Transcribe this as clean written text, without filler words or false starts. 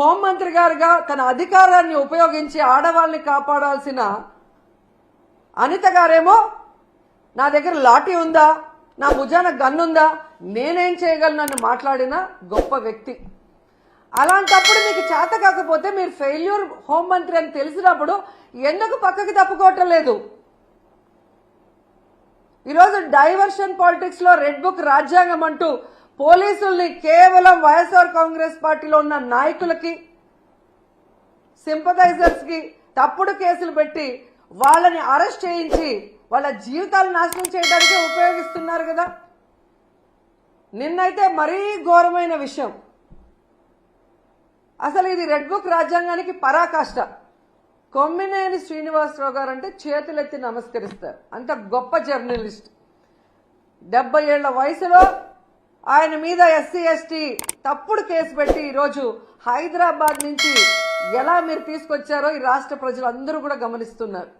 హోంమంత్రి గారుగా తన అధికారాన్ని ఉపయోగించి ఆడవాళ్ళని కాపాడాల్సిన అనిత గారేమో నా దగ్గర లాఠీ ఉందా, నా భుజాన గన్నుందా, నేనేం చేయగలను అని మాట్లాడిన గొప్ప వ్యక్తి. అలాంటప్పుడు మీకు చేత కాకపోతే మీరు ఫెయిల్యూర్ హోంమంత్రి అని తెలిసినప్పుడు ఎందుకు పక్కకి తప్పుకోవటం లేదు? ఈరోజు డైవర్షన్ పాలిటిక్స్ లో రెడ్ బుక్ రాజ్యాంగం అంటూ పోలీసుల్ని కేవలం వైఎస్ఆర్ కాంగ్రెస్ పార్టీలో ఉన్న నాయకులకి, సింపథైజర్స్ కి తప్పుడు కేసులు పెట్టి వాళ్ళని అరెస్ట్ చేయించి వాళ్ళ జీవితాలు నాశనం చేయడానికే ఉపయోగిస్తున్నారు కదా. నిన్నైతే మరీ ఘోరమైన విషయం. అసలు ఇది రెడ్ బుక్ రాజ్యాంగానికి పరాకాష్ట. కొమ్మినేని శ్రీనివాసరావు గారు అంటే చేతులెత్తి నమస్కరిస్తారు. అంత గొప్ప జర్నలిస్ట్. 70 ఏళ్ల వయసులో ఆయన మీద ఎస్సీ ఎస్టీ తప్పుడు కేసు పెట్టి ఈరోజు హైదరాబాద్ నుంచి ఎలా మీరు తీసుకొచ్చారో ఈ రాష్ట్ర ప్రజలందరూ కూడా గమనిస్తున్నారు.